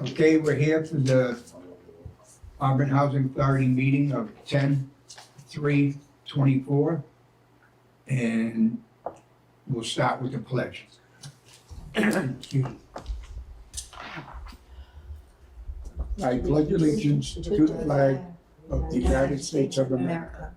Okay, we're here for the Auburn Housing Authority meeting of 10/3/24. And we'll start with the pledge. Excuse me. I pledge allegiance to the flag of the United States of America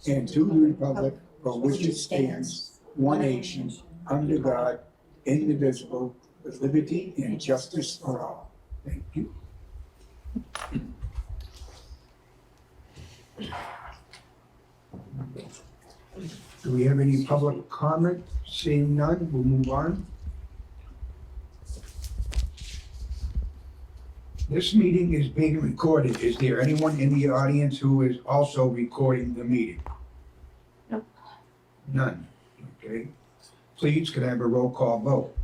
and to the republic for which it stands, one nation, under God, indivisible, with liberty and justice for all. Thank you. Do we have any public comment? Seeing none, we'll move on. This meeting is being recorded. Is there anyone in the audience who is also recording the meeting? No. None. Okay. Please, could I have a roll call vote?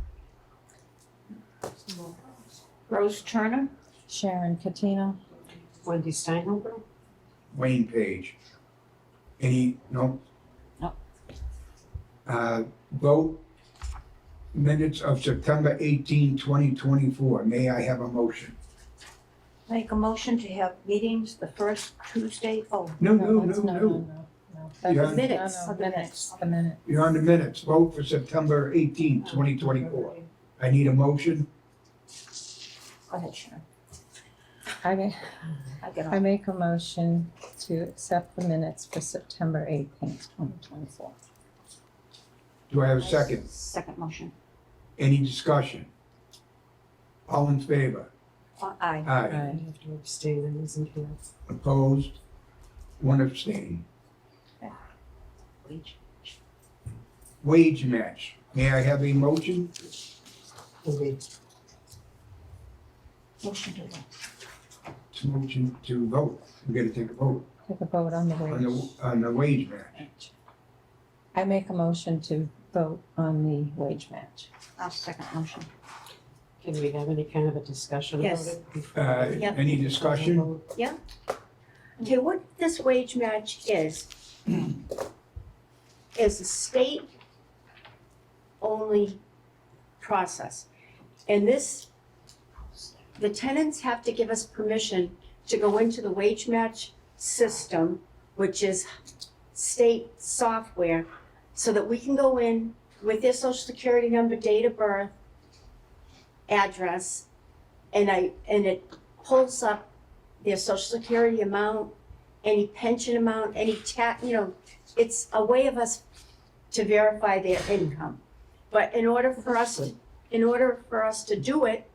Rose Turner, Sharon Katina. Wendy Steinhuber? Wayne Page. Any, no? No. Vote minutes of September 18, 2024. May I have a motion? make a motion to have meetings the first Tuesday, No. That's Yeah. the Minutes. The minute. You're on the minutes. Vote for September 18, 2024. I need a motion. go ahead, Sharon. I I get I on. make a motion to accept the minutes for September 18th, 2024. Do I have a second? Second motion. Any discussion? All in favor? Aye. Aye. I have to abstain, I wasn't here. Opposed? One abstaining. Wage match. May I have a motion? Indeed. Motion to vote. It's a motion to vote. We gotta take a vote Take a vote on the on wage. on the wage match. I make a motion to vote on the wage match. I'll second motion. Can we have any kind of a discussion about Yes. it? before we- Yep. Any discussion? Okay, what this wage match is a state-only process. And this, the tenants have to give us permission to go into the wage match system, which is state software, so that we can go in with their social security number, date of birth, address, and it pulls up their social security amount, any pension amount, any tax, it's a way of us to verify their income. But in order for us to do it,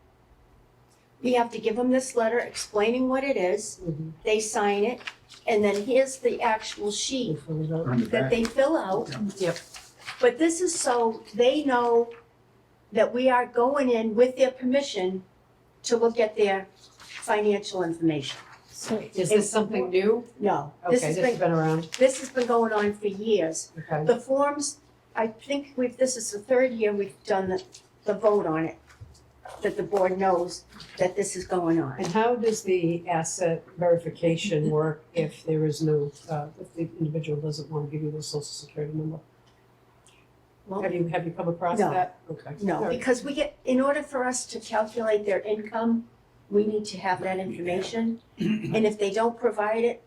we have to give them this letter explaining what it is, Mhm. they sign it, and then here's the actual sheet Before we vote? On the that back? they fill out. Yep. But this is so they know that we are going in with their permission to look at their financial information. So Is this something new? No, Okay, this this has has been around, this has been going on for years. okay. The forms, I think this is the third year we've done the vote on it, that the board knows that this is going on. And how does the asset verification work if there is no, if the individual doesn't want to give you the social security number? Well, Have you come across No. that? Okay. No, All right. because in order for us to calculate their income, we need to have that information. And if they don't provide it,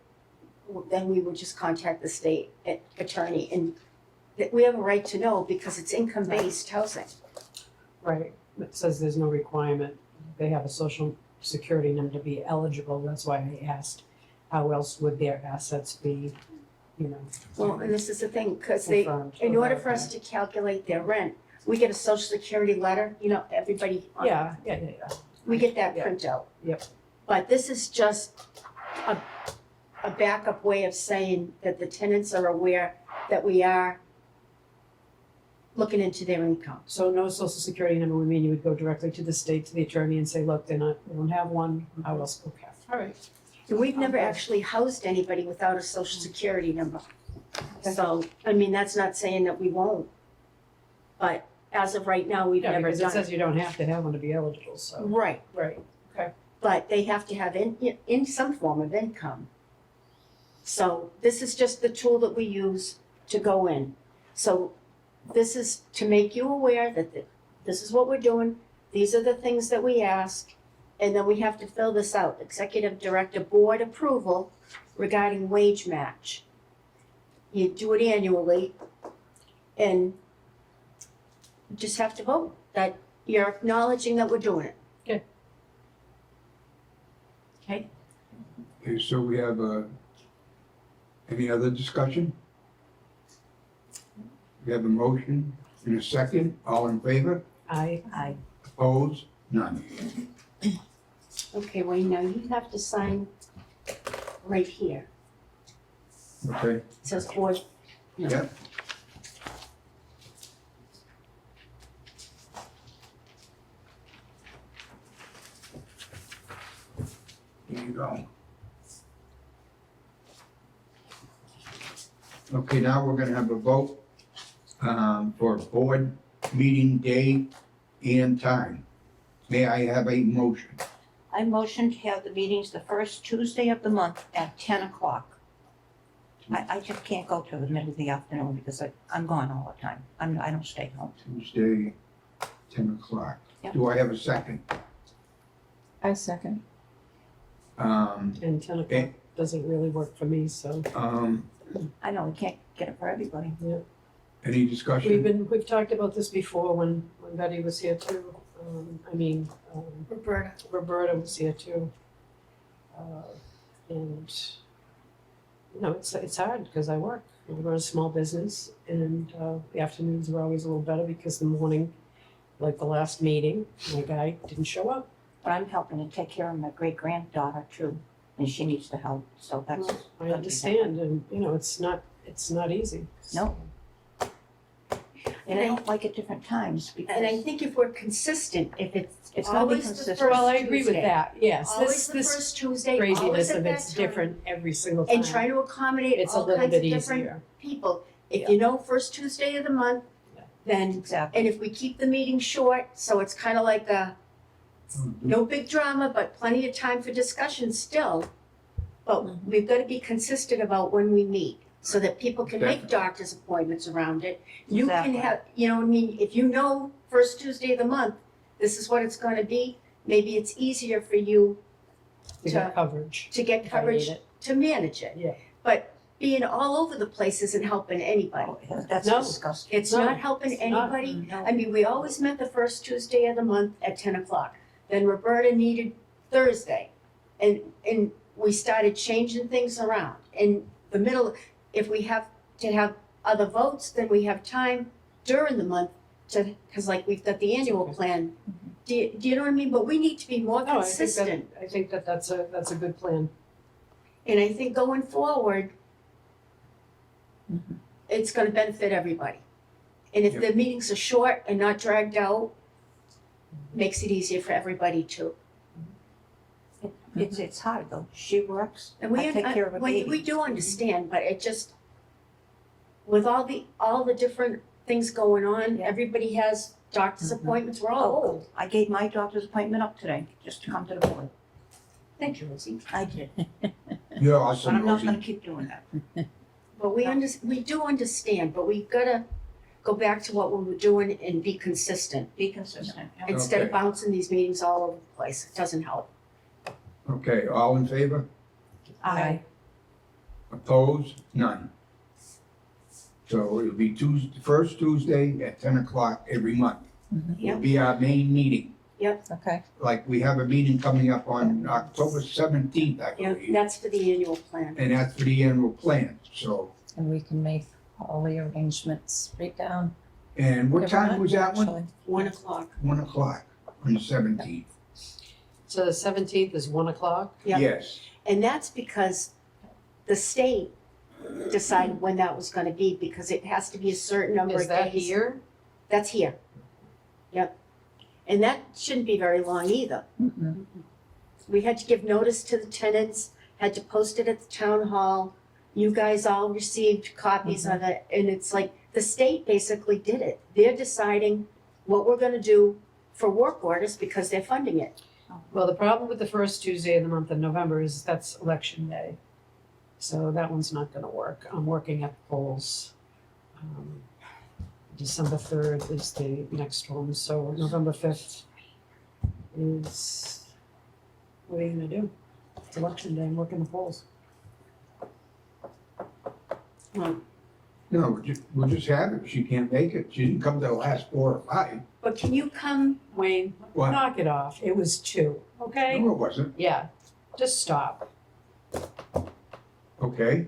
then we would just contact the state attorney. And that we have a right to know because it's income-based housing. Right, it says there's no requirement, they have a social security number to be eligible, that's why I asked, how else would their assets be, Well, and this is the thing, because confirmed? in order for us to calculate their rent, we get a social security letter, everybody. Yeah. We get that Yeah. printout. Yep. But this is just a backup way of saying that the tenants are aware that we are looking into their income. So no social security number would mean you would go directly to the state, to the attorney and say, look, they don't have one, how else, okay, all right. And we've never Okay. actually housed anybody without a social security number. Okay. So, that's not saying that we won't. But as of right now, we've Yeah, never because it done says it. you don't have to have one to be eligible, so, Right, right, but they have to have in some form of income. So this is just the tool that we use to go in. So this is to make you aware that this is what we're doing, these are the things that we ask, And then we have to fill this out, Executive Director Board approval regarding wage match. You do it annually, and you just have to vote that you're acknowledging that we're doing it. Okay. Okay, Okay, so we have, any other discussion? We have a motion and a second, all in favor? I, Opposed? None. okay, Wayne, now you have to sign right here. Okay, It says board. yep. Here you go. Okay, now we're gonna have a vote, for board meeting day and time. May I have a motion? I motion to have the meetings the first Tuesday of the month at 10 o'clock. I just can't go to the middle of the afternoon because I'm gone all the time. I don't stay home. Tuesday, 10 o'clock. Yep. Do I have a second? I second. Um, And 10 o'clock Okay. doesn't really work for me, so. I know we can't get it for everybody. any discussion? We've talked about this before when Betty was here too. Roberta. Roberta was here too. And, you know, it's hard because I work. I run a small business and the afternoons are always a little better because the morning, like the last meeting, my guy didn't show up. But I'm helping to take care of my great-granddaughter too, and she needs the help, so that's. I understand and, you know, it's not easy. No. And I don't like at different times And I because think if we're consistent, if it's gonna be always the consistent. first Well, I agree with Tuesday, that, yes. always the This first Tuesday, always craziness at of that it's time, different every single time. and try to accommodate It's a all little kinds of bit different easier. people. If you know first Tuesday of the month, then, exactly. and if we keep the meeting short, so it's kind of like no big drama, but plenty of time for discussion still. But we've got to be consistent about when we meet, so that people can make Definitely. doctor's appointments around it. You can Exactly. have, you know what I mean, if you know first Tuesday of the month, this is what it's gonna be, maybe it's easier for you To get coverage. to get if I need coverage it. to manage it. Yeah. But being all over the place isn't helping anybody. Oh, that's No. disgusting. It's No, not helping it's not. anybody. No. I mean, we always met the first Tuesday of the month at 10 o'clock. Then Roberta needed Thursday. And we started changing things around. In the middle, if we have to have other votes, then we have time during the month to, because like we've got the annual plan. Do you know what I mean? But we need to be more No, consistent. I think that's a good plan. And I think going forward, Mhm. it's gonna benefit everybody. And if the meetings are short and not dragged out, makes it easier for everybody too. It's hard though. She works, And we, I take care of a we baby. do understand, but it just, with all the different things going on, Yeah. everybody has doctor's Mhm. appointments, we're all Oh, old. I gave my doctor's appointment up today, just to come to the board. Thank you, Rosie. I did, You're but awesome, I'm not Rosie. gonna keep doing that. But we do understand, but we've gotta go back to what we were doing and be consistent, Be consistent. yeah. instead of Okay. bouncing these meetings all over the place, it doesn't help. Okay, all in favor? I, Opposed? None. So it'll be first Tuesday at 10 o'clock every month. It'll be our main meeting. Okay, Like, we have a meeting coming up on October 17th, I Yeah, believe. that's for the annual plan. And that's for the annual plan, so. and we can make all the arrangements right down. And what time was that one? Actually. 1 o'clock. 1 o'clock on the 17th. So the 17th is 1 o'clock? Yeah. Yes. And that's because the state decided when that was gonna be, because it has to be a certain number of Is days. that here? That's here. Yep. And that shouldn't be very long either. Mm-mm. We had to give notice to the tenants, had to post it at the town hall. You guys all received copies of it, and it's like, the state basically did it. They're deciding what we're gonna do for work orders because they're funding it. Well, the problem with the first Tuesday of the month of November is that's election day. So that one's not gonna work. I'm working at the polls. December 3rd is the next one, so November 5th is What are you gonna do? It's election day, I'm working the polls. No, we'll just have it. She can't make it. She didn't come to the last 4 or 5. But can you come, Wayne, What? knock it off. It was 2, okay? No, it wasn't. Yeah, just stop. Okay.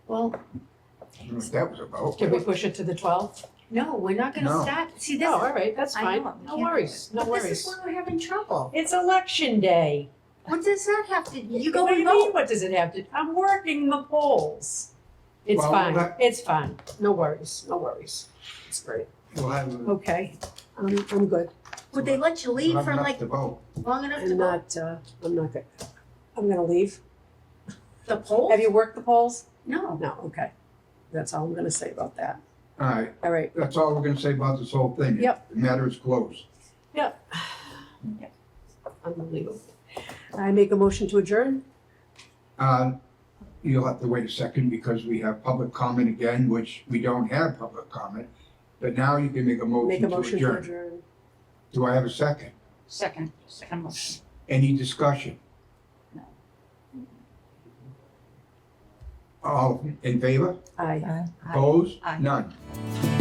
well, I don't know what that was about. Can we push it to the 12th? no, we're not gonna No. start, see this, Oh, all right, that's I fine. know, we No can't do worries, no but this is worries. why we're having trouble. It's election day. What does that have to, you go What do and you mean, vote? what does it have to, I'm working the polls. It's Well, fine, that- it's fine. No worries, no worries. It's great. We'll have, Okay, I'm good. Would they let you we'll leave have for enough like to vote. long enough to I'm vote? I'm not good. I'm gonna leave. The polls? Have you worked the polls? No. No, okay. That's all I'm gonna say about that. All right, All right, that's all we're gonna say about this whole thing. Yep. The matter is closed. unbelievable. I make a motion to adjourn? You'll have to wait a second because we have public comment again, which we don't have public comment. But now you can make a Make a motion to motion to adjourn. adjourn. Do I have a second? Second motion. Any discussion? No. All in favor? Aye. Aye. Opposed? Aye. None.